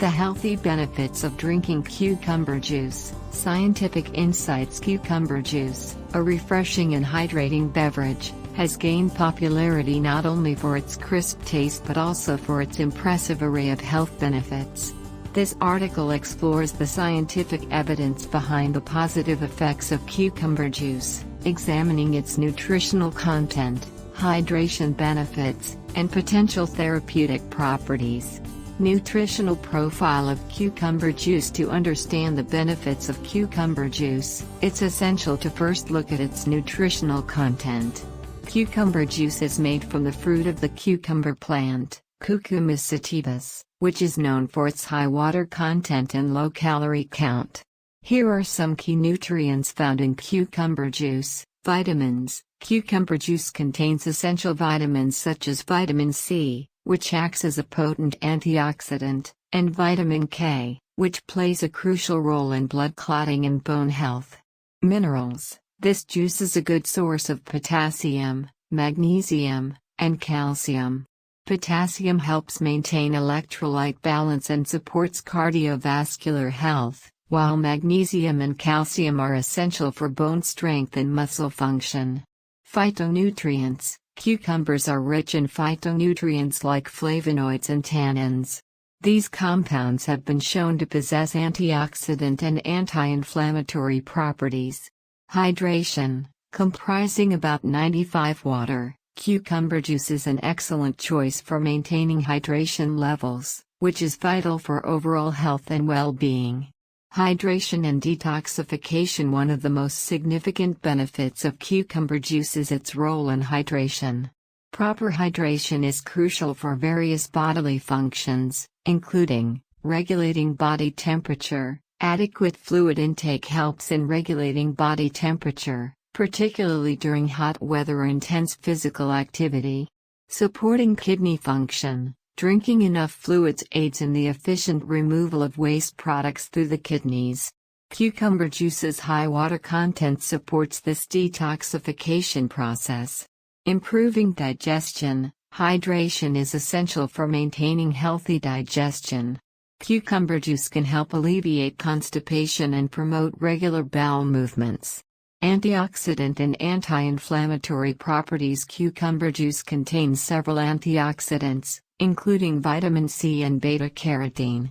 The healthy benefits of drinking cucumber juice. Scientific insights. Cucumber juice, a refreshing and hydrating beverage, has gained popularity not only for its crisp taste but also for its impressive array of health benefits. This article explores the scientific evidence behind the positive effects of cucumber juice, examining its nutritional content, hydration benefits, and potential therapeutic properties. Nutritional profile of cucumber juice. To understand the benefits of cucumber juice, it's essential to first look at its nutritional content. Cucumber juice is made from the fruit of the cucumber plant, Cucumis sativus, which is known for its high water content and low calorie count. Here are some key nutrients found in cucumber juice. Vitamins. Cucumber juice contains essential vitamins such as vitamin C, which acts as a potent antioxidant, and vitamin K, which plays a crucial role in blood clotting and bone health. Minerals. This juice is a good source of potassium, magnesium, and calcium. Potassium helps maintain electrolyte balance and supports cardiovascular health, while magnesium and calcium are essential for bone strength and muscle function. Phytonutrients. Cucumbers are rich in phytonutrients like flavonoids and tannins. These compounds have been shown to possess antioxidant and anti-inflammatory properties. Hydration. Comprising about 95% water, cucumber juice is an excellent choice for maintaining hydration levels, which is vital for overall health and well-being. Hydration and detoxification. One of the most significant benefits of cucumber juice is its role in hydration. Proper hydration is crucial for various bodily functions, including regulating body temperature. Adequate fluid intake helps in regulating body temperature, particularly during hot weather or intense physical activity. Supporting kidney function. Drinking enough fluids aids in the efficient removal of waste products through the kidneys. Cucumber juice's high water content supports this detoxification process. Improving digestion. Hydration is essential for maintaining healthy digestion. Cucumber juice can help alleviate constipation and promote regular bowel movements. Antioxidant and anti-inflammatory properties. Cucumber juice contains several antioxidants, including vitamin C and beta-carotene.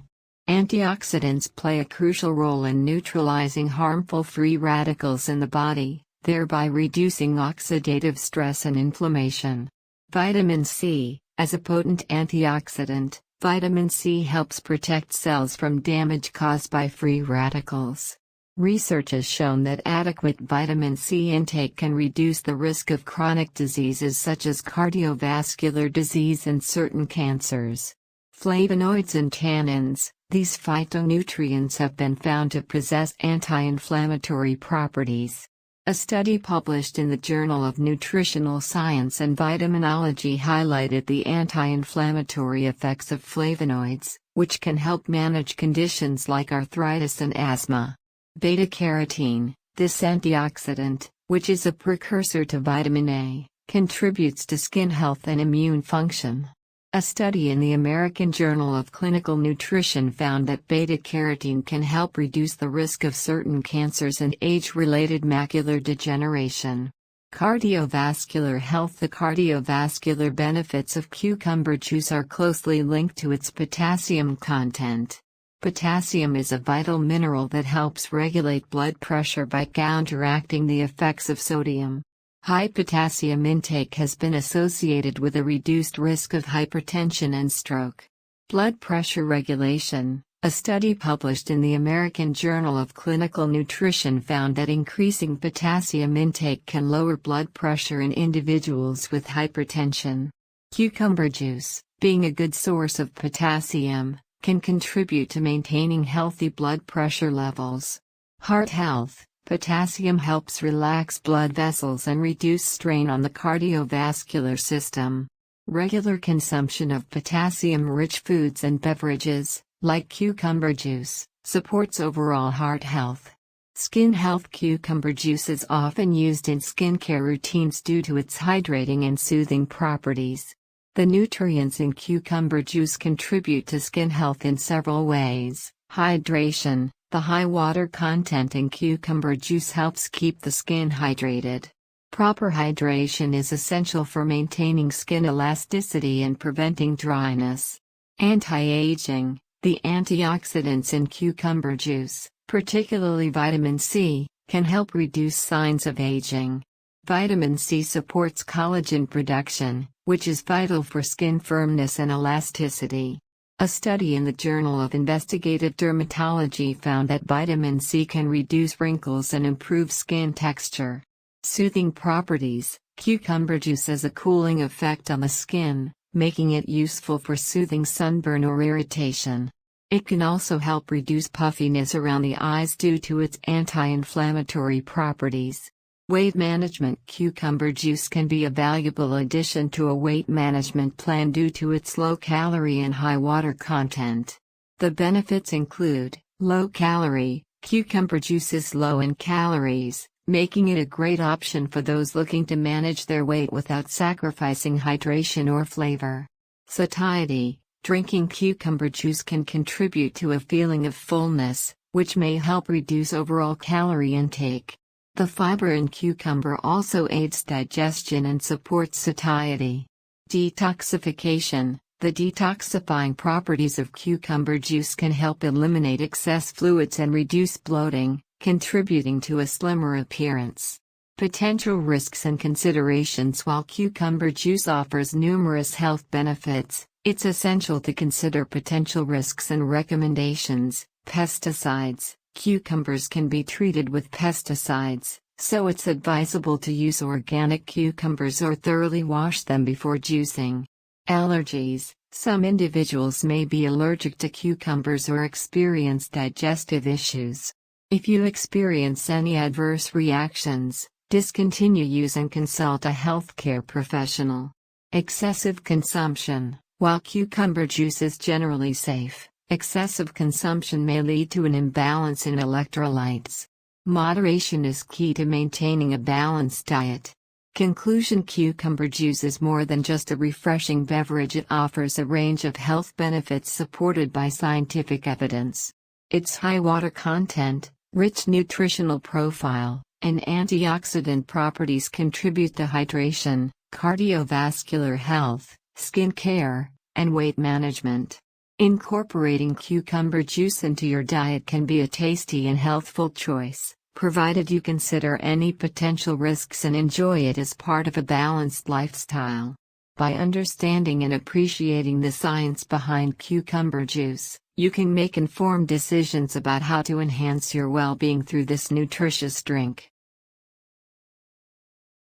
Antioxidants play a crucial role in neutralizing harmful free radicals in the body, thereby reducing oxidative stress and inflammation. Vitamin C. As a potent antioxidant, vitamin C helps protect cells from damage caused by free radicals. Research has shown that adequate vitamin C intake can reduce the risk of chronic diseases such as cardiovascular disease and certain cancers. Flavonoids and tannins. These phytonutrients have been found to possess anti-inflammatory properties. A study published in the Journal of Nutritional Science and Vitaminology highlighted the anti-inflammatory effects of flavonoids, which can help manage conditions like arthritis and asthma. Beta-carotene. This antioxidant, which is a precursor to vitamin A, contributes to skin health and immune function. A study in the American Journal of Clinical Nutrition found that beta-carotene can help reduce the risk of certain cancers and age-related macular degeneration. Cardiovascular health. The cardiovascular benefits of cucumber juice are closely linked to its potassium content. Potassium is a vital mineral that helps regulate blood pressure by counteracting the effects of sodium. High potassium intake has been associated with a reduced risk of hypertension and stroke. Blood pressure regulation. A study published in the American Journal of Clinical Nutrition found that increasing potassium intake can lower blood pressure in individuals with hypertension. Cucumber juice, being a good source of potassium, can contribute to maintaining healthy blood pressure levels. Heart health. Potassium helps relax blood vessels and reduce strain on the cardiovascular system. Regular consumption of potassium-rich foods and beverages, like cucumber juice, supports overall heart health. Skin health. Cucumber juice is often used in skincare routines due to its hydrating and soothing properties. The nutrients in cucumber juice contribute to skin health in several ways. Hydration. The high water content in cucumber juice helps keep the skin hydrated. Proper hydration is essential for maintaining skin elasticity and preventing dryness. Anti-aging. The antioxidants in cucumber juice, particularly vitamin C, can help reduce signs of aging. Vitamin C supports collagen production, which is vital for skin firmness and elasticity. A study in the Journal of Investigative Dermatology found that vitamin C can reduce wrinkles and improve skin texture. Soothing properties. Cucumber juice has a cooling effect on the skin, making it useful for soothing sunburn or irritation. It can also help reduce puffiness around the eyes due to its anti-inflammatory properties. Weight management. Cucumber juice can be a valuable addition to a weight management plan due to its low calorie and high water content. The benefits include low calorie. Cucumber juice is low in calories, making it a great option for those looking to manage their weight without sacrificing hydration or flavor. Satiety. Drinking cucumber juice can contribute to a feeling of fullness, which may help reduce overall calorie intake. The fiber in cucumber also aids digestion and supports satiety. Detoxification. The detoxifying properties of cucumber juice can help eliminate excess fluids and reduce bloating, contributing to a slimmer appearance. Potential risks and considerations. While cucumber juice offers numerous health benefits, it's essential to consider potential risks and recommendations. Pesticides. Cucumbers can be treated with pesticides, so it's advisable to use organic cucumbers or thoroughly wash them before juicing. Allergies. Some individuals may be allergic to cucumbers or experience digestive issues. If you experience any adverse reactions, discontinue use and consult a healthcare professional. Excessive consumption. While cucumber juice is generally safe, excessive consumption may lead to an imbalance in electrolytes. Moderation is key to maintaining a balanced diet. Conclusion. Cucumber juice is more than just a refreshing beverage. It offers a range of health benefits supported by scientific evidence. Its high water content, rich nutritional profile, and antioxidant properties contribute to hydration, cardiovascular health, skin care, and weight management. Incorporating cucumber juice into your diet can be a tasty and healthful choice, provided you consider any potential risks and enjoy it as part of a balanced lifestyle. By understanding and appreciating the science behind cucumber juice, you can make informed decisions about how to enhance your well-being through this nutritious drink.